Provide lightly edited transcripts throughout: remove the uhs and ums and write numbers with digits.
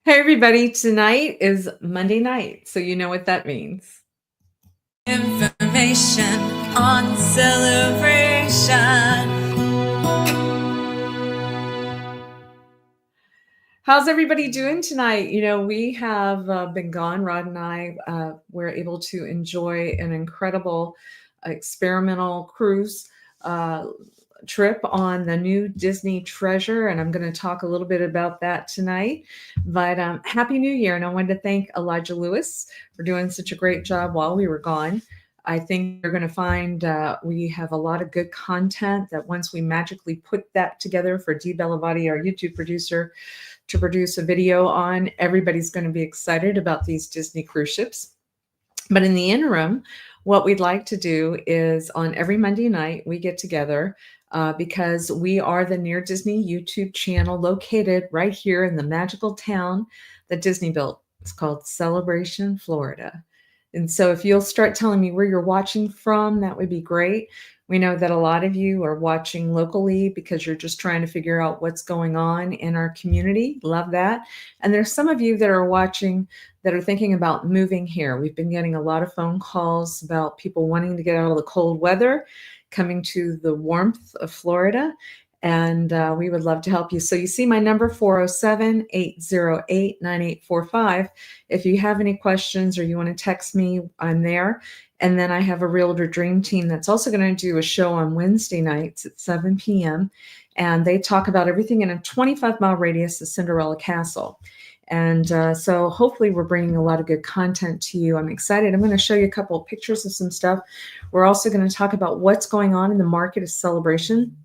Hey, everybody. Tonight is Monday night, so you know what that means. Information on celebration. How's everybody doing tonight? We have been gone. Rod and I were able to enjoy an incredible experimental cruise uh, trip on the new Disney Treasure, and I'm going to talk a little bit about that tonight. But Happy New Year, and I wanted to thank Elijah Lewis for doing such a great job while we were gone. I think you're going to find we have a lot of good content that once we magically put that together for Dee Bellavati, our YouTube producer, to produce a video on, everybody's going to be excited about these Disney cruise ships. But in the interim, what we'd like to do is on every Monday night, we get together because we are the Near Disney YouTube channel located right here in the magical town that Disney built. It's called Celebration, Florida. And so if you'll start telling me where you're watching from, that would be great. We know that a lot of you are watching locally because you're just trying to figure out what's going on in our community. Love that. And there's some of you that are watching that are thinking about moving here. We've been getting a lot of phone calls about people wanting to get out of the cold weather, coming to the warmth of Florida. And we would love to help you. So you see my number, 407-808-9845. If you have any questions or you want to text me, I'm there. And then I have a Realtor Dream Team that's also going to do a show on Wednesday nights at 7 p.m. And they talk about everything in a 25-mile radius of Cinderella Castle. And so hopefully we're bringing a lot of good content to you. I'm excited. I'm going to show you a couple of pictures of some stuff. We're also going to talk about what's going on in the market of Celebration,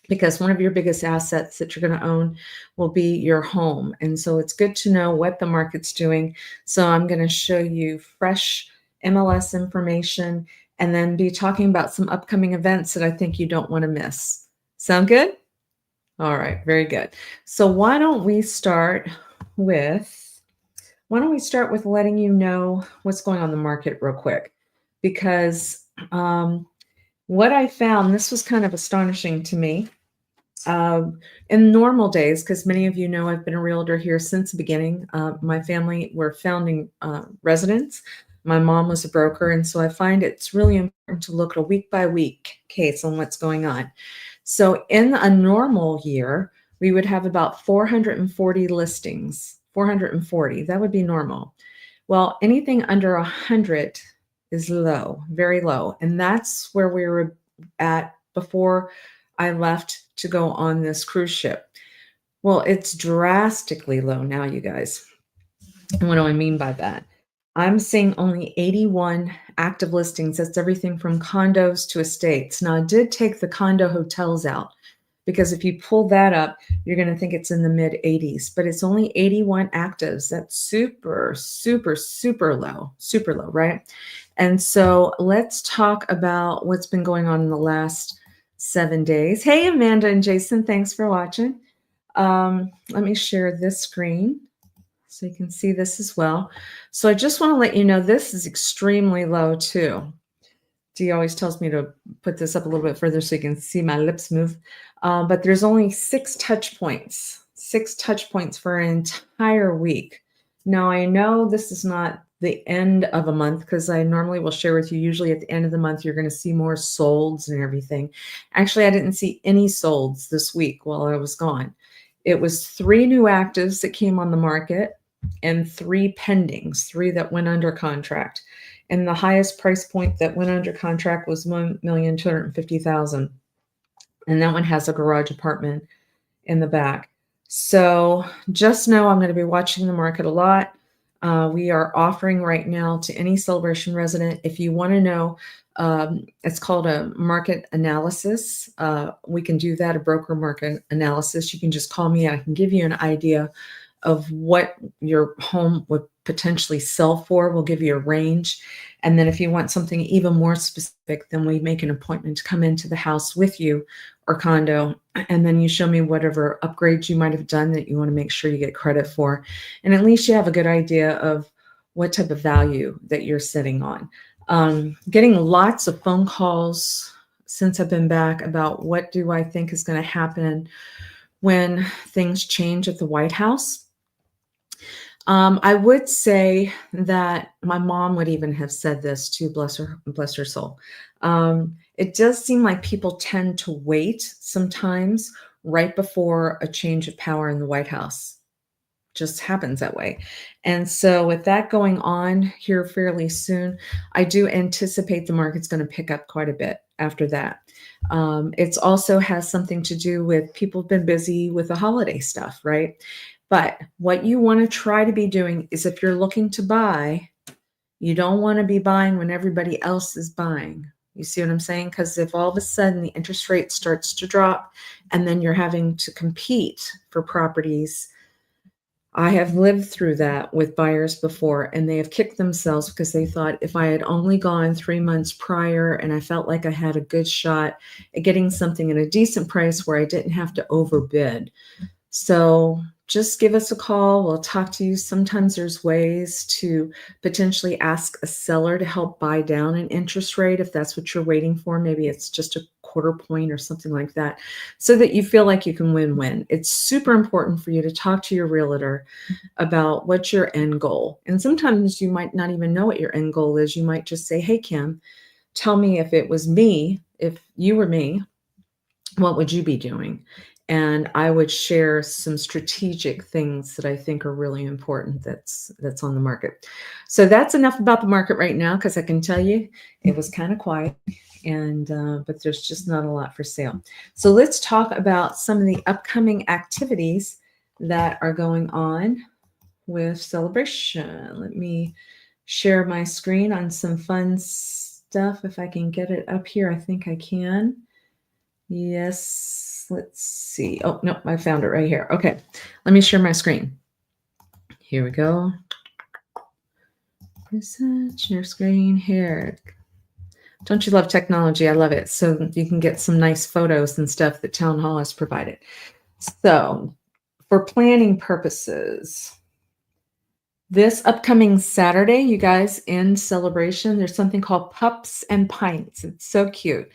because one of your biggest assets that you're going to own will be your home. And so it's good to know what the market's doing. So I'm going to show you fresh MLS information and then be talking about some upcoming events that I think you don't want to miss. Sound good? All right, very good. So why don't we start with letting you know what's going on in the market real quick, because what I found, this was kind of astonishing to me. In normal days, because many of you know I've been a realtor here since the beginning. My family were founding residents. My mom was a broker, and so I find it's really important to look at a week-by-week case on what's going on. So in a normal year, we would have about 440 listings. 440, that would be normal. Well, anything under 100 is low, very low. And that's where we were at before I left to go on this cruise ship. Well, it's drastically low now, you guys. And what do I mean by that? I'm seeing only 81 active listings. That's everything from condos to estates. Now, I did take the condo hotels out, because if you pull that up, you're going to think it's in the mid 80s, but it's only 81 actives. That's super, super, super low, right? And so let's talk about what's been going on in the last 7 days. Hey, Amanda and Jason, thanks for watching. Let me share this screen so you can see this as well. So I just want to let you know this is extremely low too. Dee always tells me to put this up a little bit further so you can see my lips move. But there's only 6 touch points for an entire week. Now, I know this is not the end of a month, because I normally will share with you, usually at the end of the month, you're going to see more solds and everything. Actually, I didn't see any solds this week while I was gone. It was 3 new actives that came on the market and 3 pendings, 3 that went under contract. And the highest price point that went under contract was $1,250,000. And that one has a garage apartment in the back. So just know I'm going to be watching the market a lot. We are offering right now to any Celebration resident, if you want to know, it's called a market analysis. We can do that, a broker market analysis. You can just call me. I can give you an idea of what your home would potentially sell for. We'll give you a range. And then if you want something even more specific, then we make an appointment to come into the house with you or condo. And then you show me whatever upgrades you might have done that you want to make sure you get credit for. And at least you have a good idea of what type of value that you're sitting on. Getting lots of phone calls since I've been back about what do I think is going to happen when things change at the White House. I would say that my mom would even have said this too, bless her soul. It does seem like people tend to wait sometimes right before a change of power in the White House. Just happens that way. And so with that going on here fairly soon, I do anticipate the market's going to pick up quite a bit after that. It's also has something to do with people have been busy with the holiday stuff, right? But what you want to try to be doing is if you're looking to buy, you don't want to be buying when everybody else is buying. You see what I'm saying? Because if all of a sudden the interest rate starts to drop and then you're having to compete for properties, I have lived through that with buyers before, and they have kicked themselves because they thought if I had only gone 3 months prior and I felt like I had a good shot at getting something at a decent price where I didn't have to overbid. So just give us a call. We'll talk to you. Sometimes there's ways to potentially ask a seller to help buy down an interest rate if that's what you're waiting for. Maybe it's just a quarter point or something like that, so that you feel like you can win-win. It's super important for you to talk to your realtor about what's your end goal. And sometimes you might not even know what your end goal is. You might just say, hey, Kim, tell me if it was me, if you were me, what would you be doing? And I would share some strategic things that I think are really important that's on the market. So that's enough about the market right now, because I can tell you it was kind of quiet, and but there's just not a lot for sale. So let's talk about some of the upcoming activities that are going on with Celebration. Let me share my screen on some fun stuff. If I can get it up here, I think I can. Yes, let's see. Oh, no, I found it right here. Okay, let me share my screen. Here we go. Share screen here. Don't you love technology? I love it. So you can get some nice photos and stuff that Town Hall has provided. So for planning purposes, this upcoming Saturday, you guys, in Celebration, there's something called Pups and Pints. It's so cute.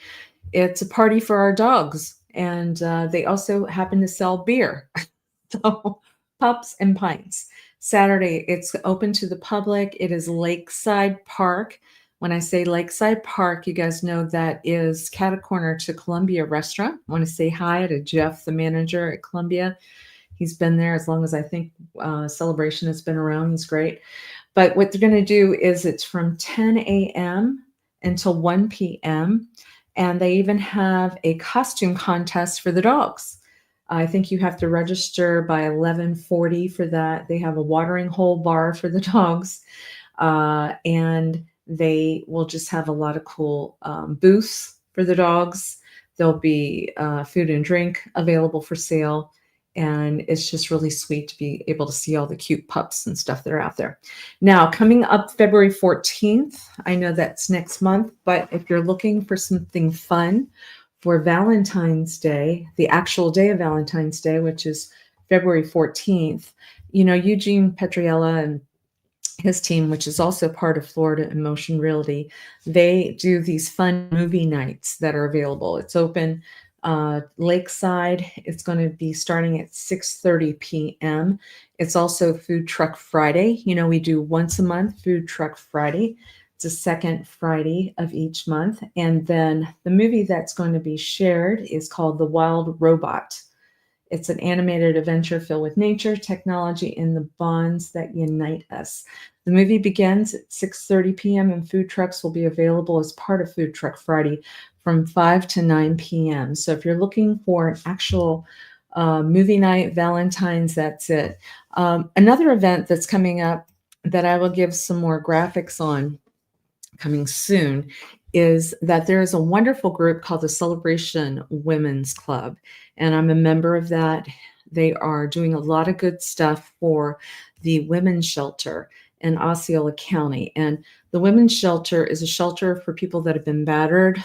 It's a party for our dogs, and they also happen to sell beer. So Pups and Pints. Saturday, it's open to the public. It is Lakeside Park. When I say Lakeside Park, you guys know that is cat corner to Columbia Restaurant. I want to say hi to Jeff, the manager at Columbia. He's been there as long as I think Celebration has been around. He's great. But what they're going to do is it's from 10 a.m. until 1 p.m. And they even have a costume contest for the dogs. I think you have to register by 11:40 for that. They have a watering hole bar for the dogs. And they will just have a lot of cool booths for the dogs. There'll be food and drink available for sale. And it's just really sweet to be able to see all the cute pups and stuff that are out there. Now, coming up February 14th, I know that's next month, but if you're looking for something fun for Valentine's Day, the actual day of Valentine's Day, which is February 14th, you know, Eugene Petriella and his team, which is also part of Florida and Motion Realty, they do these fun movie nights that are available. It's open Lakeside. It's going to be starting at 6:30 p.m. It's also Food Truck Friday. You know, we do once a month Food Truck Friday. It's the second Friday of each month. And then the movie that's going to be shared is called The Wild Robot. It's an animated adventure filled with nature, technology, and the bonds that unite us. The movie begins at 6:30 p.m. and food trucks will be available as part of Food Truck Friday from 5 to 9 p.m. So if you're looking for an actual movie night, Valentine's, that's it. Another event that's coming up that I will give some more graphics on coming soon is that there is a wonderful group called the Celebration Women's Club, and I'm a member of that. They are doing a lot of good stuff for the women's shelter in Osceola County. And the women's shelter is a shelter for people that have been battered.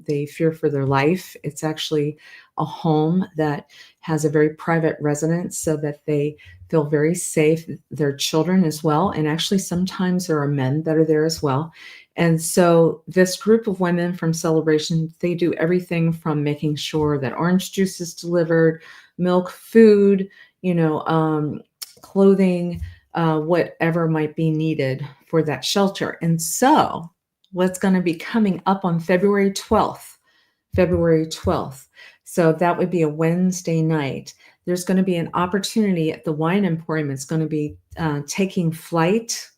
They fear for their life. It's actually a home that has a very private residence so that they feel very safe, their children as well. And actually, sometimes there are men that are there as well. And so this group of women from Celebration, they do everything from making sure that orange juice is delivered, milk, food, clothing, whatever might be needed for that shelter. And so, what's going to be coming up on February 12th? February 12th. So that would be a Wednesday night. There's going to be an opportunity at the Wine Emporium. It's going to be taking flight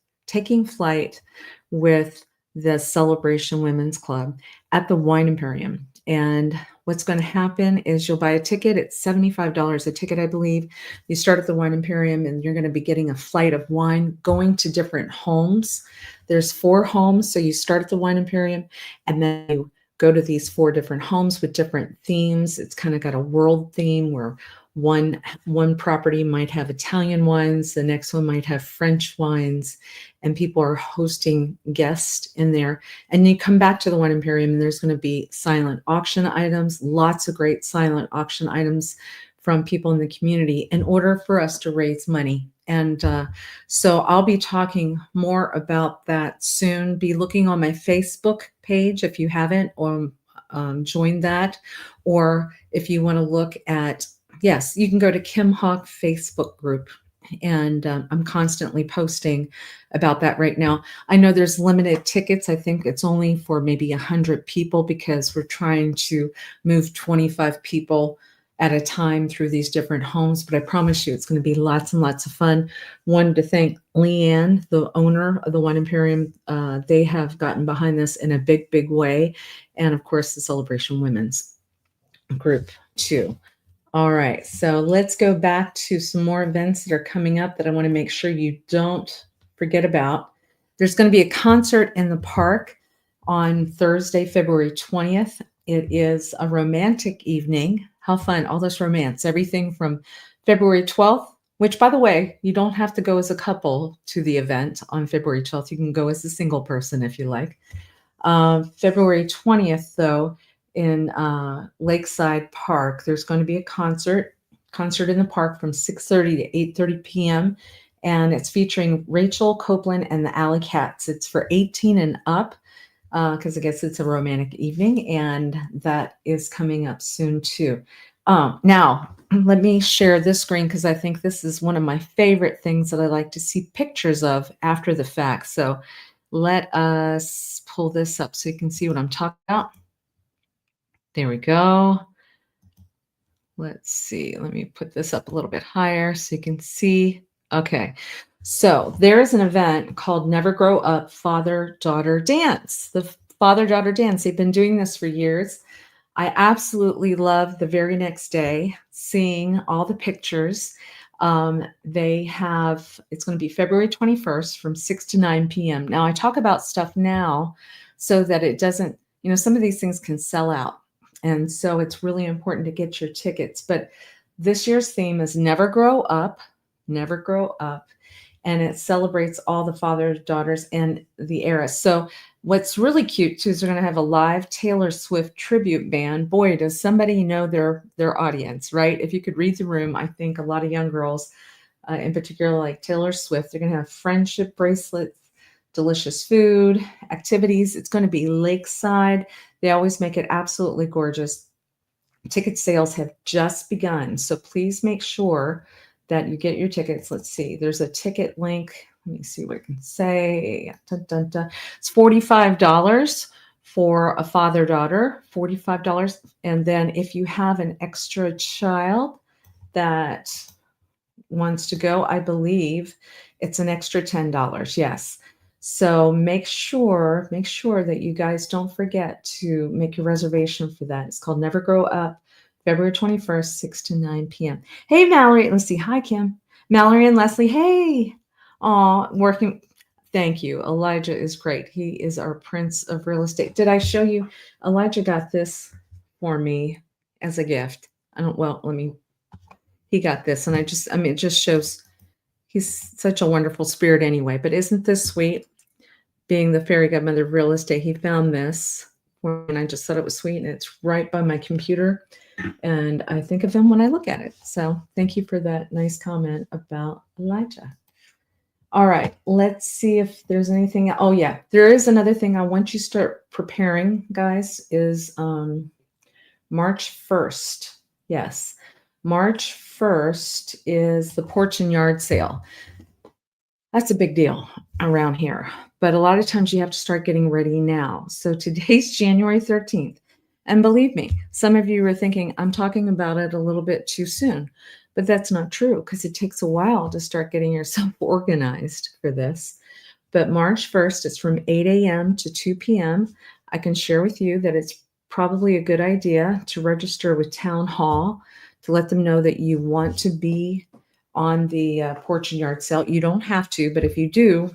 with the Celebration Women's Club at the Wine Emporium. And what's going to happen is you'll buy a ticket. It's $75 a ticket, I believe. You start at the Wine Emporium and you're going to be getting a flight of wine going to different homes. There's 4 homes. So you start at the Wine Emporium and then you go to these 4 different homes with different themes. It's kind of got a world theme where one property might have Italian wines, the next one might have French wines, and people are hosting guests in there. And you come back to the Wine Emporium and there's going to be silent auction items, lots of great silent auction items from people in the community in order for us to raise money. And so I'll be talking more about that soon. Be looking on my Facebook page if you haven't, or joined that. Or if you want to look at, yes, you can go to Kim Hawk Facebook group. And I'm constantly posting about that right now. I know there's limited tickets. I think it's only for maybe 100 people because we're trying to move 25 people at a time through these different homes. But I promise you, it's going to be lots and lots of fun. Wanted to thank Leanne, the owner of the Wine Imperium. They have gotten behind this in a big, big way. And of course, the Celebration Women's group too. All right, so let's go back to some more events that are coming up that I want to make sure you don't forget about. There's going to be a concert in the park on Thursday, February 20th. It is a romantic evening. How fun, all this romance, everything from February 12th, which, by the way, you don't have to go as a couple to the event on February 12th. You can go as a single person if you like. February 20th, though, in Lakeside Park, there's going to be a concert in the park from 6:30 to 8:30 p.m. And it's featuring Rachel Copeland and the Alley Cats. It's for 18 and up because I guess it's a romantic evening, and that is coming up soon too. Now, let me share this screen because I think this is one of my favorite things that I like to see pictures of after the fact. So let us pull this up so you can see what I'm talking about. There we go. Let's see. Let me put this up a little bit higher so you can see. Okay. So there is an event called Never Grow Up Father-Daughter Dance. The Father-Daughter Dance. They've been doing this for years. I absolutely love the very next day seeing all the pictures. It's going to be February 21st from 6 to 9 p.m. Now, I talk about stuff now so that it doesn't, some of these things can sell out. And so it's really important to get your tickets. But this year's theme is Never Grow Up, Never Grow Up. And it celebrates all the fathers, daughters, and the era. So what's really cute, too, is they're going to have a live Taylor Swift tribute band. Boy, does somebody know their audience, right? If you could read the room, I think a lot of young girls, in particular like Taylor Swift, they're going to have friendship bracelets, delicious food, activities. It's going to be lakeside. They always make it absolutely gorgeous. Ticket sales have just begun, so please make sure that you get your tickets. Let's see. There's a ticket link. Let me see what I can say. Dun, dun, dun. It's $45 for a father-daughter, $45. And then if you have an extra child that wants to go, I believe it's an extra $10. Yes. So make sure that you guys don't forget to make your reservation for that. It's called Never Grow Up, February 21st, 6 to 9 p.m. Hey, Mallory. Let's see. Hi, Kim. Mallory and Leslie. Hey. Aw, working. Thank you. Elijah is great. He is our prince of real estate. Did I show you? Elijah got this for me as a gift. He got this. And it just shows he's such a wonderful spirit anyway. But isn't this sweet? Being the fairy godmother of real estate, he found this and I just thought it was sweet, and it's right by my computer, and I think of him when I look at it. So thank you for that nice comment about Elijah. All right, let's see if there's anything. Oh yeah, there is another thing I want you to start preparing, guys, is March 1st. Yes, March 1st is the porch and yard sale. That's a big deal around here. But a lot of times you have to start getting ready now. So today's January 13th. And believe me, some of you are thinking, I'm talking about it a little bit too soon. But that's not true because it takes a while to start getting yourself organized for this. But March 1st, it's from 8 a.m. to 2 p.m. I can share with you that it's probably a good idea to register with Town Hall to let them know that you want to be on the porch and yard sale. You don't have to, but if you do,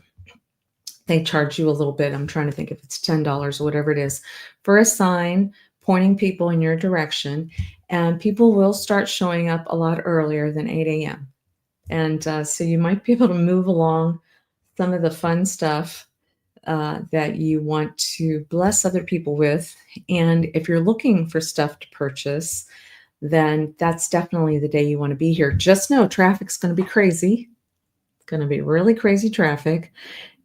they charge you a little bit. I'm trying to think if it's $10 or whatever it is for a sign pointing people in your direction. And people will start showing up a lot earlier than 8 a.m. And so you might be able to move along some of the fun stuff that you want to bless other people with. And if you're looking for stuff to purchase, then that's definitely the day you want to be here. Just know traffic's going to be crazy. It's going to be really crazy traffic.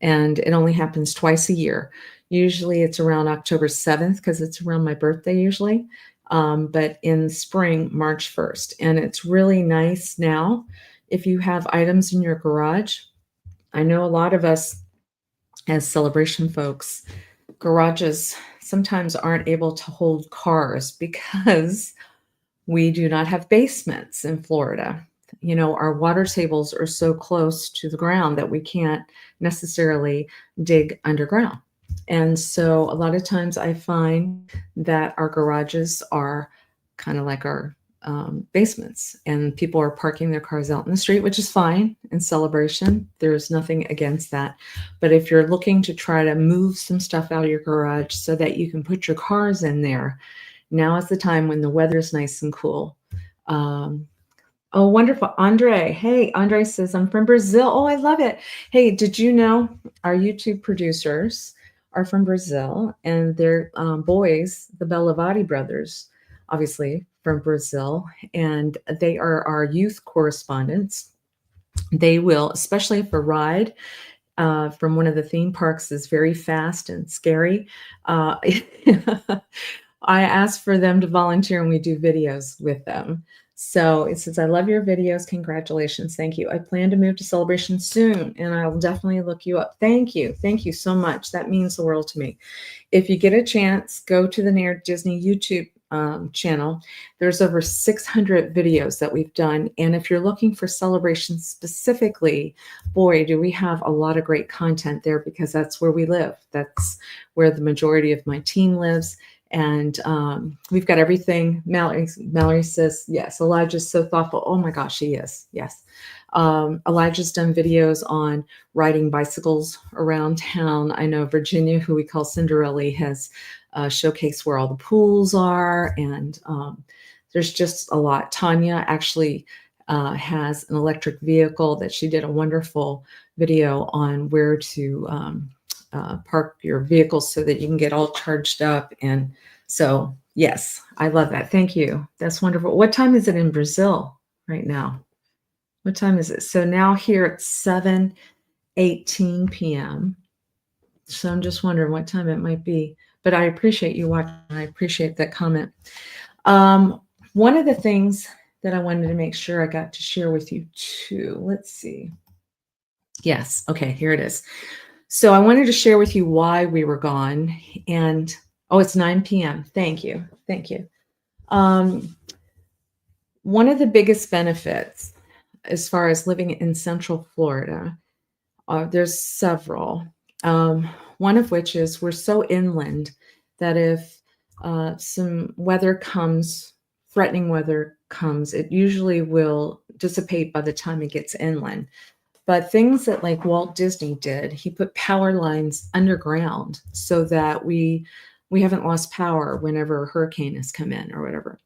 And it only happens twice a year. Usually it's around October 7th because it's around my birthday usually. But in spring, March 1st. And it's really nice now if you have items in your garage. I know a lot of us as celebration folks, garages sometimes aren't able to hold cars because we do not have basements in Florida. You know, our water tables are so close to the ground that we can't necessarily dig underground. And so a lot of times I find that our garages are kind of like our basements, and people are parking their cars out in the street, which is fine in celebration. There's nothing against that. But if you're looking to try to move some stuff out of your garage so that you can put your cars in there, now is the time when the weather is nice and cool. Um, oh, wonderful. Andre. Hey, Andre says, I'm from Brazil. Oh, I love it. Hey, did you know our YouTube producers are from Brazil, and they're boys, the Bellavati brothers, obviously from Brazil, and they are our youth correspondents. They will, especially if a ride from one of the theme parks is very fast and scary. I ask for them to volunteer and we do videos with them. So it says, I love your videos. Congratulations. Thank you. I plan to move to Celebration soon and I'll definitely look you up. Thank you. Thank you so much. That means the world to me. If you get a chance, go to the Near Disney YouTube channel. There's over 600 videos that we've done. And if you're looking for Celebration specifically, boy, do we have a lot of great content there because that's where we live. That's where the majority of my team lives. And we've got everything. Mallory says, yes, Elijah's so thoughtful. Oh my gosh, he is. Yes. Elijah's done videos on riding bicycles around town. I know Virginia, who we call Cinderella, has showcased where all the pools are. And there's just a lot. Tanya actually has an electric vehicle that she did a wonderful video on where to park your vehicles so that you can get all charged up. And so, yes, I love that. Thank you. That's wonderful. What time is it in Brazil right now? What time is it? So now here it's 7:18 p.m. So I'm just wondering what time it might be. But I appreciate you watching. I appreciate that comment. One of the things that I wanted to make sure I got to share with you too. Let's see. Yes. Okay, here it is. So I wanted to share with you why we were gone. And oh, it's 9 p.m. Thank you. Thank you. One of the biggest benefits as far as living in Central Florida, there's several. One of which is we're so inland that if some weather comes, threatening weather comes, it usually will dissipate by the time it gets inland. But things that like Walt Disney did, he put power lines underground so that we haven't lost power whenever a hurricane has come in or whatever.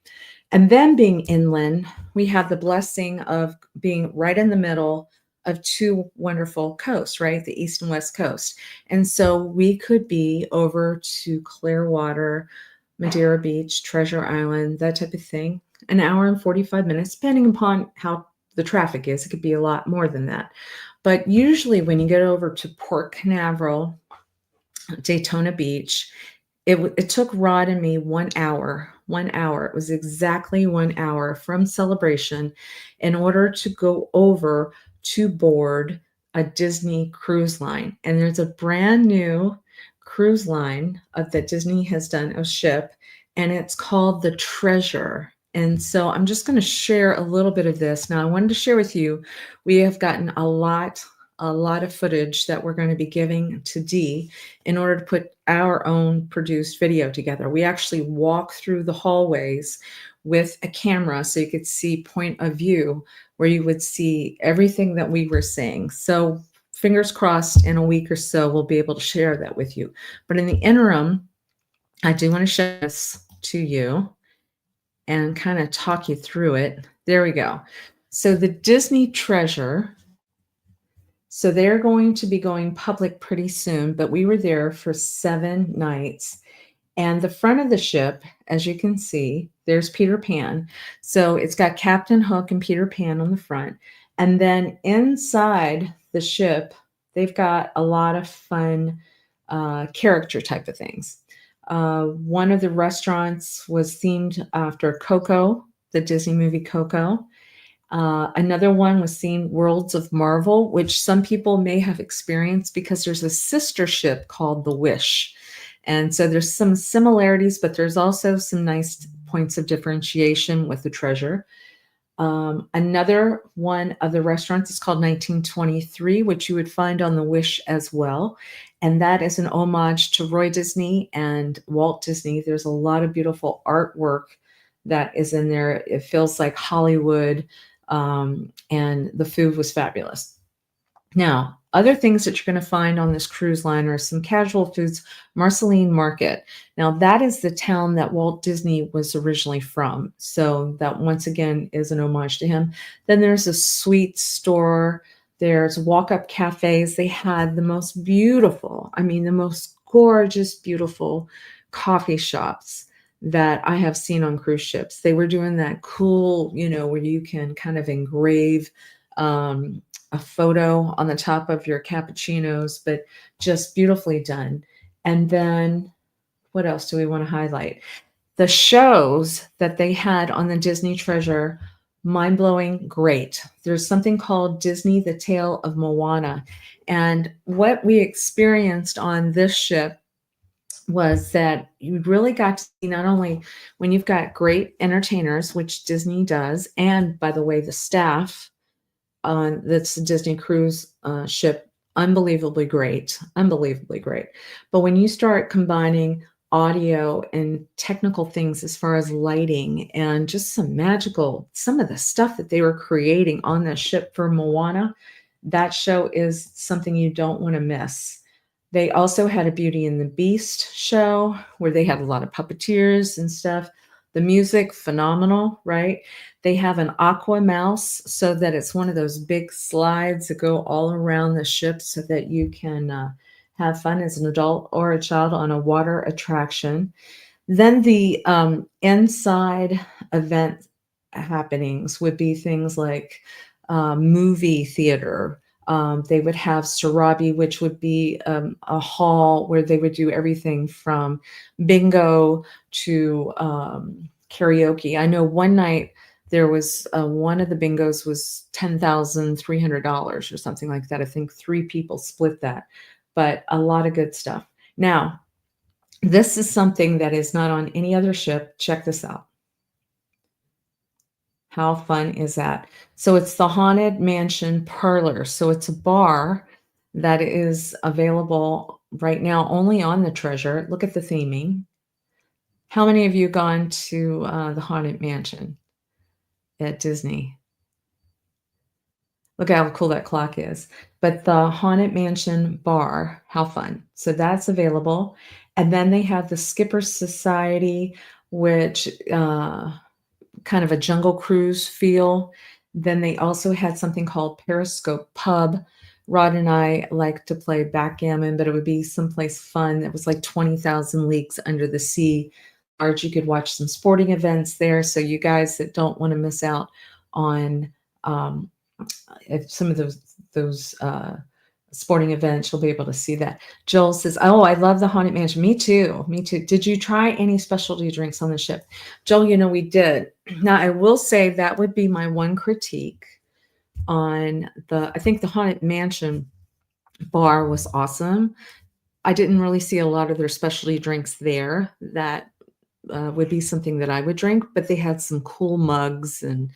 And then being inland, we have the blessing of being right in the middle of two wonderful coasts, right? The East and West Coast. And so we could be over to Clearwater, Madeira Beach, Treasure Island, that type of thing, an hour and 45 minutes, depending upon how the traffic is. It could be a lot more than that. But usually when you get over to Port Canaveral, Daytona Beach, it took Rod and me 1 hour. 1 hour. It was exactly 1 hour from Celebration in order to go over to board a Disney cruise line, and there's a brand new cruise line that Disney has done, a ship, and it's called the Treasure. And so I'm just going to share a little bit of this. Now, I wanted to share with you, we have gotten a lot of footage that we're going to be giving to Dee in order to put our own produced video together. We actually walk through the hallways with a camera so you could see point of view where you would see everything that we were saying. So fingers crossed, in a week or so, we'll be able to share that with you. But in the interim, I do want to show this to you and kind of talk you through it. There we go. So the Disney Treasure, so they're going to be going public pretty soon, but we were there for 7 nights. And the front of the ship, as you can see, there's Peter Pan. So it's got Captain Hook and Peter Pan on the front. And then inside the ship, they've got a lot of fun character type of things. One of the restaurants was themed after Coco, the Disney movie Coco. Another one was themed Worlds of Marvel, which some people may have experienced because there's a sister ship called the Wish. And so there's some similarities, but there's also some nice points of differentiation with the Treasure. Another one of the restaurants is called 1923, which you would find on the Wish as well. And that is an homage to Roy Disney and Walt Disney. There's a lot of beautiful artwork that is in there. It feels like Hollywood, and the food was fabulous. Now, other things that you're going to find on this cruise line are some casual foods. Marceline Market. Now, that is the town that Walt Disney was originally from. So that, once again, is an homage to him. Then there's a sweet store. There's walk-up cafes. They had the most beautiful, I mean, the most gorgeous, beautiful coffee shops that I have seen on cruise ships. They were doing that cool, where you can kind of engrave a photo on the top of your cappuccinos, but just beautifully done. And then what else do we want to highlight? The shows that they had on the Disney Treasure, mind-blowing, great. There's something called Disney, The Tale of Moana. And what we experienced on this ship was that you really got to see, not only when you've got great entertainers, which Disney does, and by the way, the staff on that's Disney cruise ship, unbelievably great. But when you start combining audio and technical things as far as lighting and just some of the stuff that they were creating on the ship for Moana, that show is something you don't want to miss. They also had a Beauty and the Beast show where they had a lot of puppeteers and stuff. The music, phenomenal, right? They have an aqua mouse so that it's one of those big slides that go all around the ship so that you can have fun as an adult or a child on a water attraction. Then the inside event happenings would be things like movie theater. They would have Sarabi, which would be a hall where they would do everything from bingo to karaoke. I know one night there was one of the bingos was $10,300 or something like that. I think 3 people split that, but a lot of good stuff. Now, this is something that is not on any other ship. Check this out. How fun is that? So it's the Haunted Mansion Parlor. So it's a bar that is available right now only on the Treasure. Look at the theming. How many of you gone to the Haunted Mansion at Disney? Look how cool that clock is. But the Haunted Mansion Bar, how fun. So that's available. And then they have the Skipper's Society, which kind of a jungle cruise feel. Then they also had something called Periscope Pub. Rod and I like to play backgammon, but it would be someplace fun. It was like 20,000 leagues under the sea. Or you could watch some sporting events there. So you guys that don't want to miss out on if some of those sporting events, you'll be able to see that. Joel says, oh, I love the Haunted Mansion. Me too. Did you try any specialty drinks on the ship? Joel, we did. Now, I will say that would be my one critique. on I think the Haunted Mansion bar was awesome. I didn't really see a lot of their specialty drinks there that would be something that I would drink, but they had some cool mugs and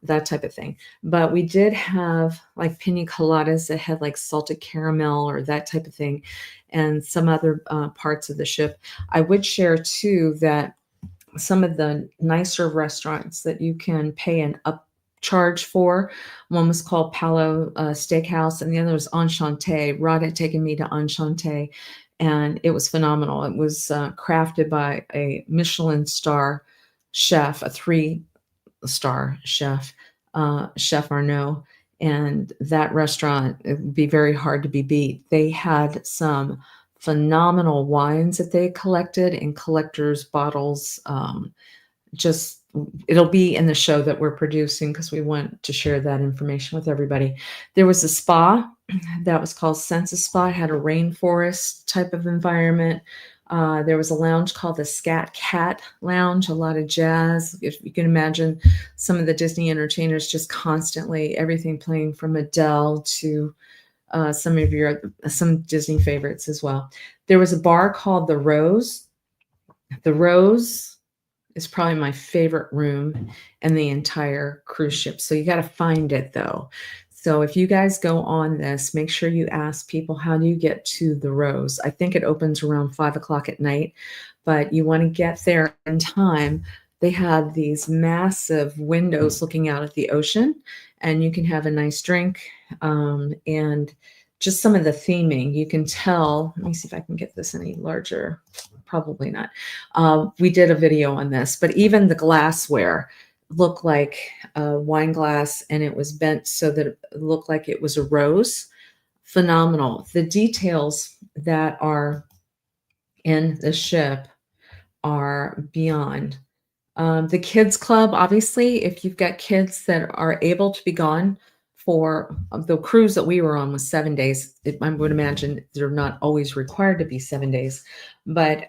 that type of thing. But we did have like pina coladas that had like salted caramel or that type of thing, and some other parts of the ship. I would share too that some of the nicer restaurants that you can pay an upcharge for. One was called Palo Steakhouse, and the other was Enchante. Rod had taken me to Enchante, and it was phenomenal. It was crafted by a Michelin star chef, a three-star chef, Chef Arnaud. And that restaurant, it would be very hard to be beat. They had some phenomenal wines that they collected in collectors bottles. Just it'll be in the show that we're producing because we want to share that information with everybody. There was a spa that was called Senses Spa. It had a rainforest type of environment. There was a lounge called the Scat Cat Lounge, a lot of jazz. If you can imagine some of the Disney entertainers just constantly, everything playing from Adele to some Disney favorites as well. There was a bar called the Rose. The Rose is probably my favorite room in the entire cruise ship. So you got to find it though. So if you guys go on this, make sure you ask people, how do you get to the Rose? I think it opens around 5 o'clock at night, but you want to get there in time. They have these massive windows looking out at the ocean, and you can have a nice drink. And just some of the theming, you can tell. Let me see if I can get this any larger. Probably not. We did a video on this, but even the glassware looked like a wine glass, and it was bent so that it looked like it was a rose. Phenomenal. The details that are in the ship are beyond. The kids club, obviously, if you've got kids that are able to be gone for the cruise that we were on was 7 days. I would imagine they're not always required to be 7 days, but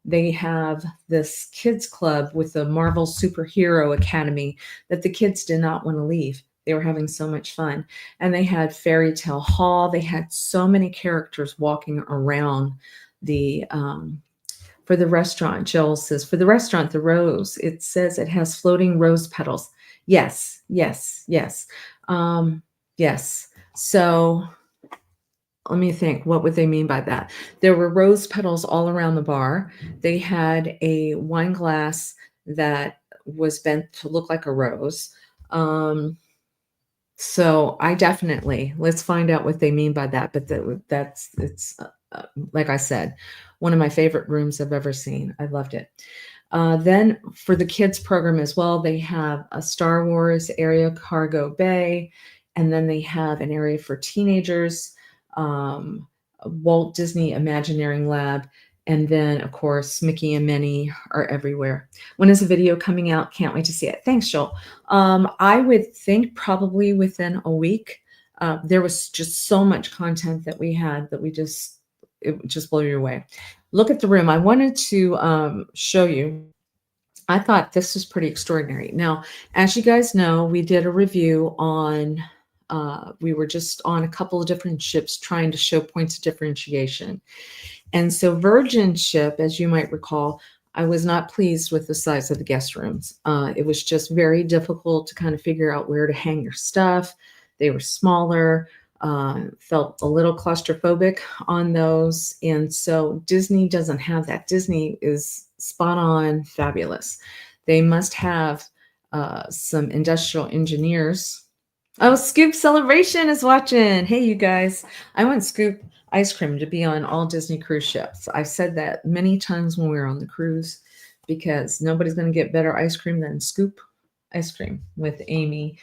they have this kids club with the Marvel Superhero Academy that the kids did not want to leave. They were having so much fun. And they had Fairy Tale Hall. They had so many characters walking around the for the restaurant. Jill says, for the restaurant, the Rose, it says it has floating rose petals. Yes, yes, yes. Yes. So let me think, what would they mean by that? There were rose petals all around the bar. They had a wine glass that was bent to look like a rose. So I definitely, let's find out what they mean by that. But it's like I said, one of my favorite rooms I've ever seen. I loved it. Then for the kids program as well, they have a Star Wars area, Cargo Bay, and then they have an area for teenagers, Walt Disney Imagineering Lab, and then of course Mickey and Minnie are everywhere. When is the video coming out? Can't wait to see it. Thanks, Joel. I would think probably within a week. There was just so much content that we had that it would just blow you away. Look at the room. I wanted to show you. I thought this was pretty extraordinary. Now, as you guys know, we did a review on, we were just on a couple of different ships trying to show points of differentiation. And so Virgin ship, as you might recall, I was not pleased with the size of the guest rooms. It was just very difficult to kind of figure out where to hang your stuff. They were smaller. Felt a little claustrophobic on those. And so Disney doesn't have that. Disney is spot on fabulous. They must have some industrial engineers. Oh, Scoop Celebration is watching. Hey, you guys. I want Scoop ice cream to be on all Disney cruise ships. I've said that many times when we were on the cruise because nobody's going to get better ice cream than Scoop ice cream with Amy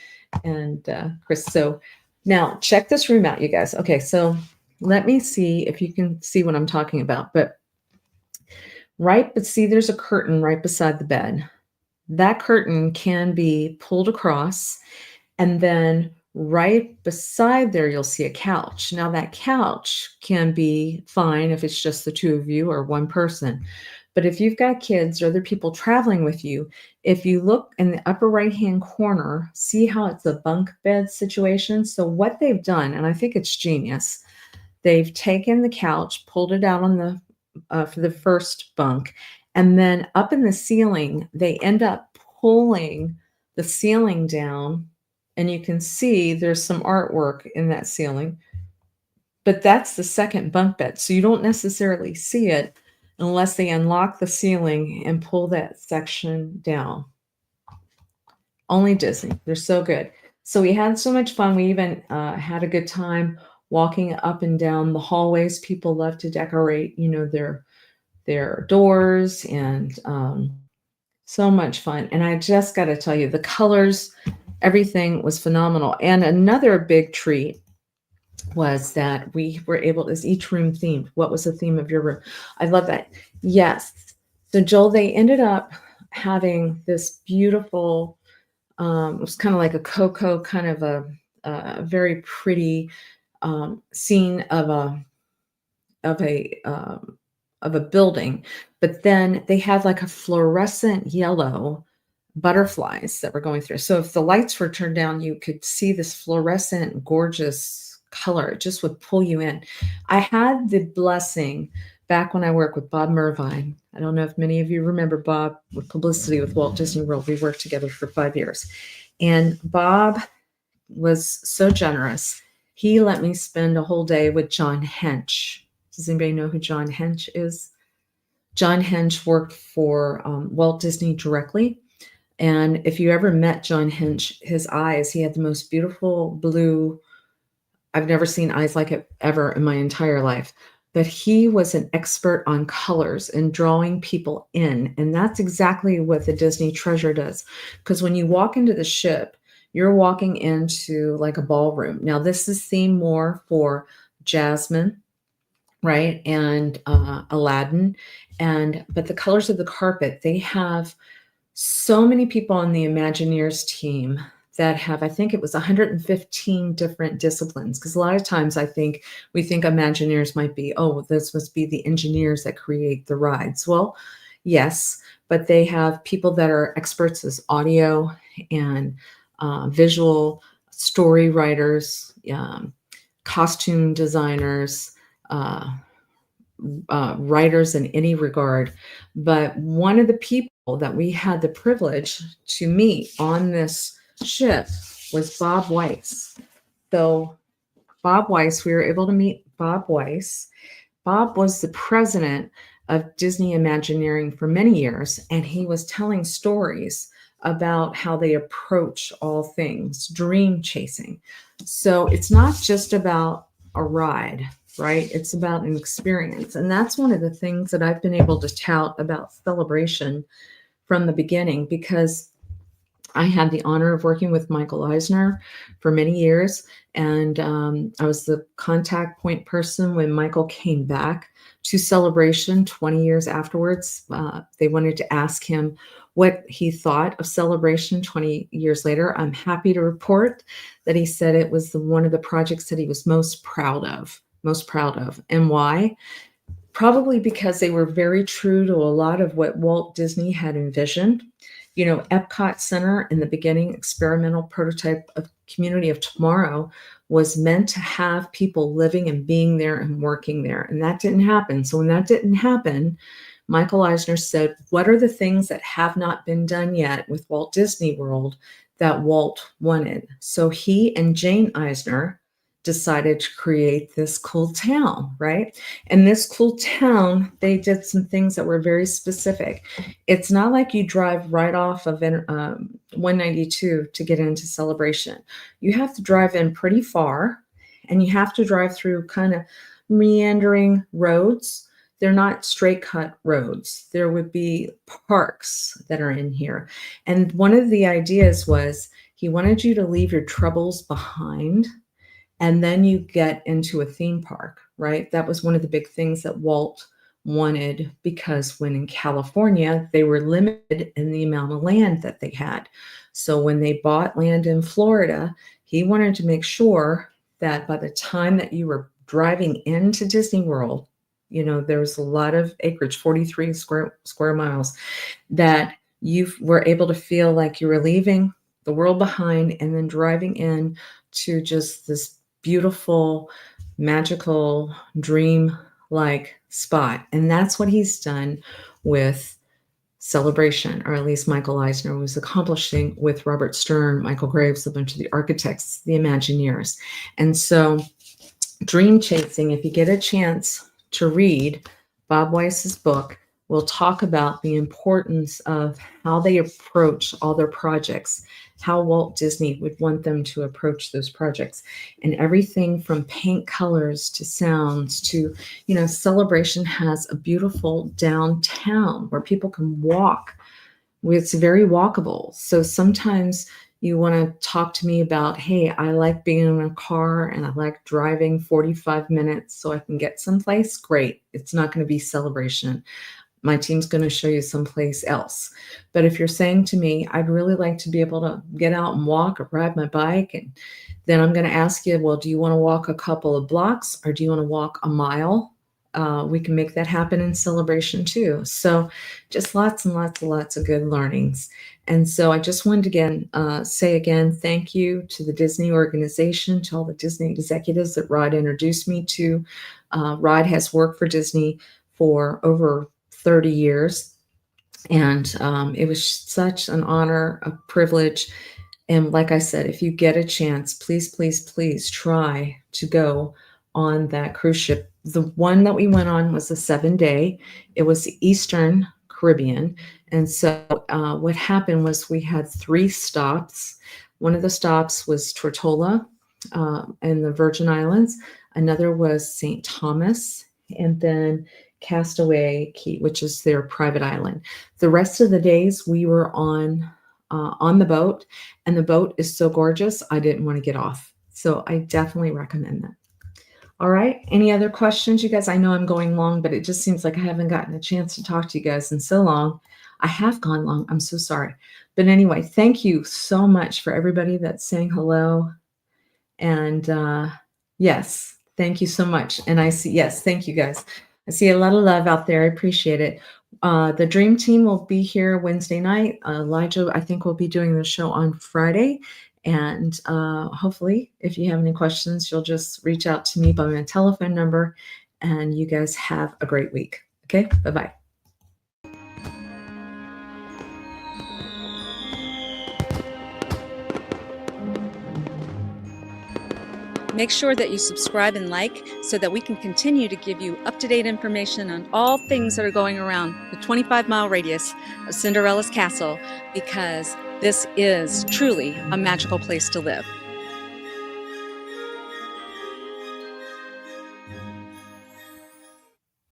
and Chris. So now check this room out, you guys. Okay, so let me see if you can see what I'm talking about. But see, there's a curtain right beside the bed. That curtain can be pulled across, and then right beside there, you'll see a couch. Now that couch can be fine if it's just the two of you or one person. But if you've got kids or other people traveling with you, If you look in the upper right-hand corner, see how it's a bunk bed situation? So what they've done, and I think it's genius, they've taken the couch, pulled it out on the for the first bunk, and then up in the ceiling, they end up pulling the ceiling down, and you can see there's some artwork in that ceiling. But that's the second bunk bed, so you don't necessarily see it unless they unlock the ceiling and pull that section down. Only Disney. They're so good. So we had so much fun. We even had a good time walking up and down the hallways. People love to decorate, their doors, and so much fun. And I just got to tell you, the colors, everything was phenomenal. And another big treat was that we were able, is each room themed. What was the theme of your room? I love that. Yes. So Joel, they ended up having this beautiful, it was kind of like a cocoa, kind of a very pretty scene of a um, of a building, but then they had like a fluorescent yellow butterflies that were going through. So if the lights were turned down, you could see this fluorescent, gorgeous color. It just would pull you in. I had the blessing back when I worked with Bob Mervine. I don't know if many of you remember Bob with publicity with Walt Disney World. We worked together for 5 years. And Bob was so generous. He let me spend a whole day with John Hench. Does anybody know who John Hench is? John Hench worked for Walt Disney directly. And if you ever met John Hench, his eyes, he had the most beautiful blue. I've never seen eyes like it ever in my entire life. But he was an expert on colors and drawing people in. And that's exactly what the Disney Treasure does. Because when you walk into the ship, you're walking into like a ballroom. Now, this is themed more for Jasmine, right? And Aladdin. But the colors of the carpet, they have so many people on the Imagineers team that have, I think it was 115 different disciplines. Because a lot of times we think Imagineers might be, oh, this must be the engineers that create the rides. Well, yes, but they have people that are experts as audio and visual story writers, costume designers, writers in any regard. But one of the people that we had the privilege to meet on this ship was Bob Weiss. So Bob Weiss, we were able to meet Bob Weiss. Bob was the president of Disney Imagineering for many years, and he was telling stories about how they approach all things dream chasing. So it's not just about a ride, right? It's about an experience. And that's one of the things that I've been able to tout about Celebration from the beginning, because I had the honor of working with Michael Eisner for many years. And I was the contact point person when Michael came back to Celebration 20 years afterwards. They wanted to ask him what he thought of Celebration 20 years later. I'm happy to report that he said it was one of the projects that he was most proud of. And why? Probably because they were very true to a lot of what Walt Disney had envisioned. Epcot Center in the beginning, experimental prototype of Community of Tomorrow, was meant to have people living and being there and working there. And that didn't happen. So when that didn't happen, Michael Eisner said, what are the things that have not been done yet with Walt Disney World that Walt wanted? So he and Jane Eisner decided to create this cool town, right? And this cool town, they did some things that were very specific. It's not like you drive right off of 192 to get into Celebration. You have to drive in pretty far, and you have to drive through kind of meandering roads. They're not straight cut roads. There would be parks that are in here. And one of the ideas was he wanted you to leave your troubles behind, and then you get into a theme park, right? That was one of the big things that Walt wanted, because when in California, they were limited in the amount of land that they had. So when they bought land in Florida, he wanted to make sure that by the time that you were driving into Disney World, there's a lot of acreage, 43 square miles, that you were able to feel like you were leaving the world behind and then driving in to just this beautiful, magical, dream like spot. And that's what he's done with Celebration, or at least Michael Eisner was accomplishing with Robert Stern, Michael Graves, a bunch of the architects, the Imagineers. And so, dream chasing, if you get a chance to read Bob Weiss's book, we'll talk about the importance of how they approach all their projects, how Walt Disney would want them to approach those projects, and everything from paint colors to sounds to, Celebration has a beautiful downtown where people can walk. It's very walkable. So sometimes you want to talk to me about, hey, I like being in a car and I like driving 45 minutes so I can get someplace. Great. It's not going to be Celebration. My team's going to show you someplace else. But if you're saying to me, I'd really like to be able to get out and walk or ride my bike, and then I'm going to ask you, well, do you want to walk a couple of blocks or do you want to walk a mile? We can make that happen in Celebration too. So just lots and lots and lots of good learnings. And so I just wanted to say again, thank you to the Disney organization, to all the Disney executives that Rod introduced me to. Rod has worked for Disney for over 30 years. And it was such an honor, a privilege. And like I said, if you get a chance, please, please, please try to go on that cruise ship. The one that we went on was a 7-day. It was the Eastern Caribbean. And so what happened was we had 3 stops. One of the stops was Tortola and the Virgin Islands. Another was St. Thomas, and then Castaway Key, which is their private island. The rest of the days we were on the boat, and the boat is so gorgeous, I didn't want to get off. So I definitely recommend that. All right. Any other questions, you guys? I know I'm going long, but it just seems like I haven't gotten a chance to talk to you guys in so long. I have gone long. I'm so sorry. But anyway, thank you so much for everybody that's saying hello. And yes, thank you so much. And I see, yes, thank you guys. I see a lot of love out there. I appreciate it. The Dream Team will be here Wednesday night. Elijah, I think, will be doing the show on Friday. And hopefully, if you have any questions, you'll just reach out to me by my telephone number. And you guys have a great week. Okay, bye-bye. Make sure that you subscribe and like so that we can continue to give you up-to-date information on all things that are going around the 25-mile radius of Cinderella's castle, because this is truly a magical place to live.